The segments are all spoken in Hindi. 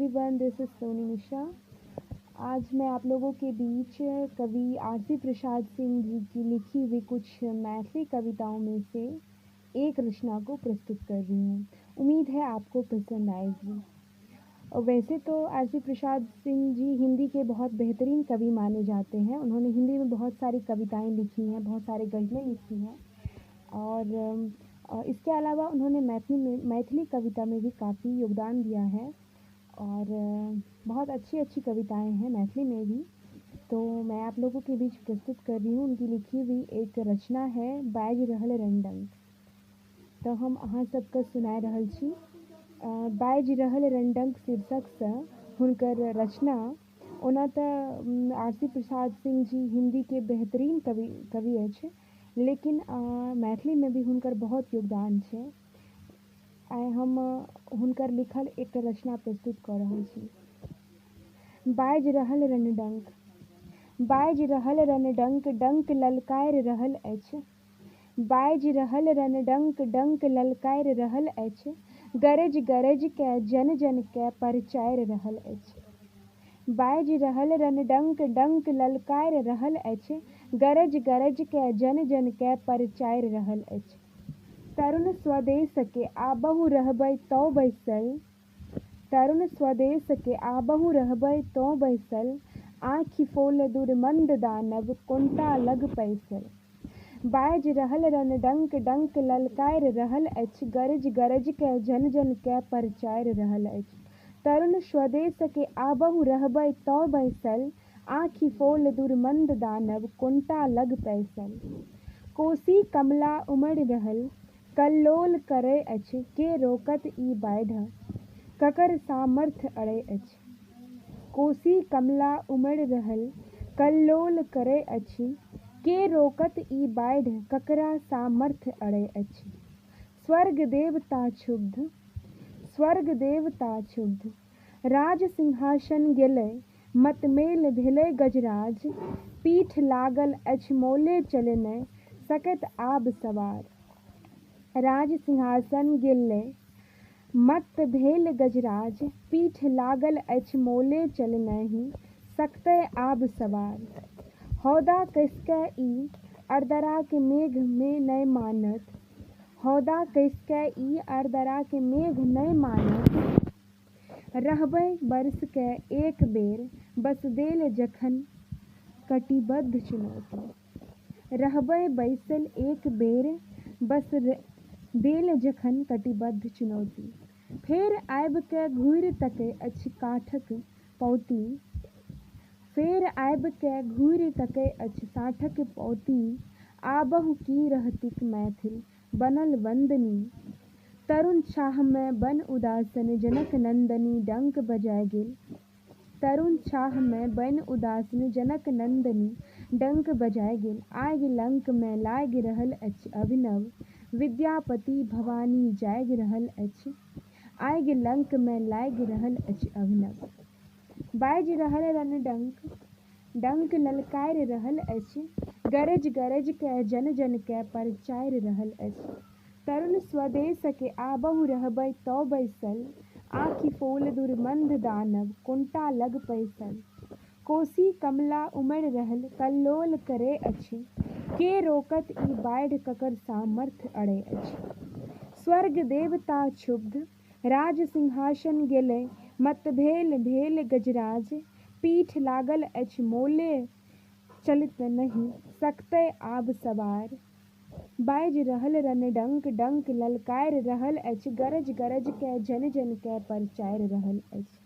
Everyone, this is Soni Mishra. आज मैं आप लोगों के बीच कवि आरसी प्रसाद सिंह जी की लिखी हुई कुछ मैथिली कविताओं में से एक रचना को प्रस्तुत कर रही हूँ। उम्मीद है आपको पसंद आएगी। और वैसे तो आरसी प्रसाद सिंह जी हिंदी के बहुत बेहतरीन कवि माने जाते हैं। उन्होंने हिंदी में बहुत सारी कविताएं लिखी हैं, बहुत सारे गज़लें लिखी हैं और इसके अलावा उन्होंने मैथिली कविता में भी काफ़ी योगदान दिया है और बहुत अच्छी अच्छी कविताएं हैं मैथिली में भी। तो मैं आप लोगों के बीच प्रस्तुत कर रही हूँ उनकी लिखी हुई एक रचना है बाजि रहल रंडंक। तो हम अहाँ सबके सुनाए रहल छी बाजि रहल रंडंक शीर्षक से हुनकर रचना। ओना तऽ आरसी प्रसाद सिंह जी हिंदी के बेहतरीन कवि अछि, लेकिन मैथिली में भी हुनकर बहुत योगदान छै। आइ हम हुनकर लिखल एक रचना प्रस्तुत कऽ रहल छी। बाजि रहल रणडंक। बाजि रहल रणडंक, डंक ललकारि रहल अछि। बाजि रहल रणडंक, डंक ललकारि रहल अछि। गरज गरज के जन जन के परचारि रहल अछि। बाजि रहल रणडंक, डंक ललकारि रहल अछि। गरज गरज के जन जन के परचारि रहल अछि। तरुण स्वदेश के आबहु रहबै तौ बैसल। तरुण स्वदेश के आबहु रहबै तौ बैसल। आँखि फोल दुर्मंद दानव कोंटा लग पैसल। बाजि रहल रणडंक, डंक ललकारि रहल अछि। गरज गरज के जन जन के परचारि रहल अछि। तरुण स्वदेश के आबहु रहबै तौ बैसल। आँखि फोल दुर्मंद दानव कोंटा लग पैसल। कोसी कमला उमड़ि रहल कल्लोल करै अछि। के रोकत ई बाढ़ि ककर सामर्थ्य अड़ै अछि। कोसी कमला उमड़ि रहल कल्लोल करै अछि। के रोकत ई बाढ़ि ककरा सामर्थ्य अड़ै अछि। स्वर्ग देवता क्षुब्ध। स्वर्ग देवता क्षुब्ध। राज सिंहासन गेलै मतमेल भेलै गजराज। पीठ लागल अछि मोले चलि नहि सकैत आब सवार। राज सिंहासन गेलै मत भेल गजराज। पीठ लागल अछि मोले चलि नहि सकतै आब सवार। हौदा कसिके ई अरदरा के मेघ में नहि मानत। हौदा कसिके ई अरदरा के मेघ नहि मानत। रहबै बरस के एक बेर बस देल जखन कटिबद्ध चुनौती। रहबै बैसल एक बेर बस देल जखन कटिबद्ध चुनौती। फेर आबि के घूरि तकै अछि काठक पौती। फेर आबि के घूरि तकै अछि साँठक पौती। आबहु की रहतिक मैथिल बनल वंदनी। तरुण छाह में बन उदासन जनक नंदनी डंक बजाए गेल। तरुण छाह में बन उदासन जनक नंदनी डंक बजाए गेल। आगि लंक में लागि रहल अछि अभिनव विद्यापति भवानी जागि रहल अछि। आगि लंक में लागि रहल अछि अभिनव। बाजि रहल रणडंक, डंक ललकारि रहल अछि। गरज गरज के जन जन के परचारि रहल अछि। तरुण स्वदेश के आबहु रहबै तौ बैसल। आँखि फोल दुर्मंद दानव कोंटा लग पैसल। कोसी कमला उमड़ि रहल कल्लोल करै अछि। के रोकत ई बाढ़ि ककर सामर्थ्य अड़ै अछि। स्वर्ग देवता क्षुब्ध। राज सिंहासन गेलै भेल गजराज। पीठ लागल अछि मोले चलित नहि सकतै आब सवार। बाजि रहल रणडंक, डंक ललकारि रहल अछि। गरज गरज के जन जन के परचारि रहल अछि।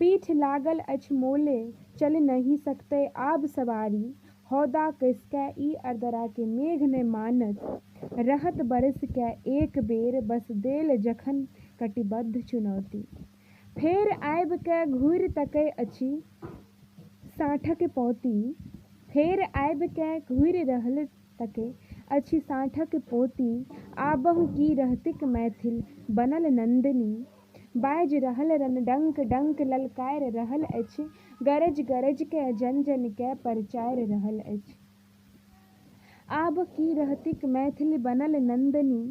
पीठ लागल अछि मोले चलि नहि सकतै आब सवारी। हौदा कसिके ई अरदरा के मेघ नहि मानत। रहत बरस के एक बेर बस देल जखन कटिबद्ध चुनौती। फेर आबि के घूरि तकै अछि साँठक पौती। फेर आबि के घूरि रहल तकै अछि साँठक पोती। आबहु की रहतिक मैथिल बनल नंदनी। बाजि रहल रणडंक, डंक ललकारि रहल अछि। गरज गरज के जन जन के परचारि रहल अछि। आब की रहतिक मैथिल बनल नंदनी।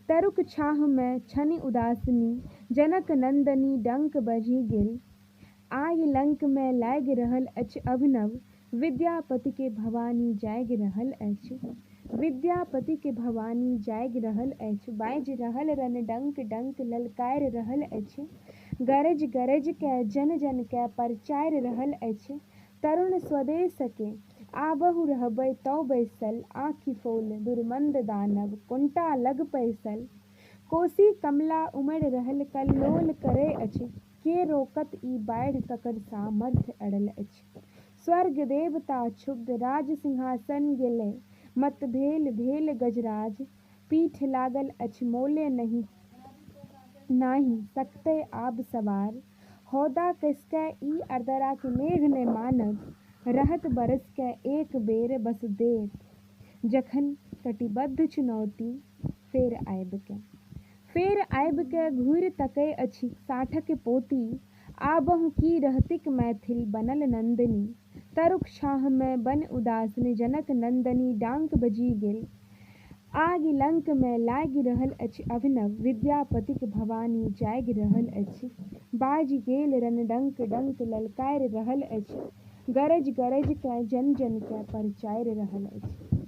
तरुक छाह में छनि उदासनी जनक नंदनी डंक बजी गेल। आइ लंक में लागि रहल अछि अभिनव, विद्यापति के भवानी जागि रहल अछि। विद्यापति के भवानी जागि रहल अछि, बाजि रहल रणडंक, डंक ललकारि रहल अछि। गरज गरज के जन जन के परचारि रहल अछि। तरुण स्वदेश के आबहु रहबै तौ बैसल, आँखि फोल दुर्मंद दानव कुंटा लग पैसल। कोसी कमला उमड़ि रहल कल्लोल करय अछि, के रोकत ई बाढ़ि ककर सामर्थ्य अड़ल अछि। स्वर्ग देवता क्षुब्ध, राज सिंहासन गेलै मत भेल भेल गजराज। पीठ लागल अछि मोले नहीं सकतै आब सवार। हौदा कसके ई अरदरा के मेघ ने मानब, रहत बरस के एक बेर बस देत। जखन कटिबद्ध चुनौती फेर आबि के घूरि तकै अछि साठक पोती। आबहु की रहतिक मैथिल बनल नंदिनी, तरुक छाह में बन उदासीन जनक नंदनी डांक बजि गेल। आगि लंक में लागि रहल अछि अभिनव, विद्यापतिक भवानी जागि रहल अछि। बाजि गेल रणडंक, डंक ललकारि रहल अछि। गरज गरज के जन जन के परचारि रहल अछि।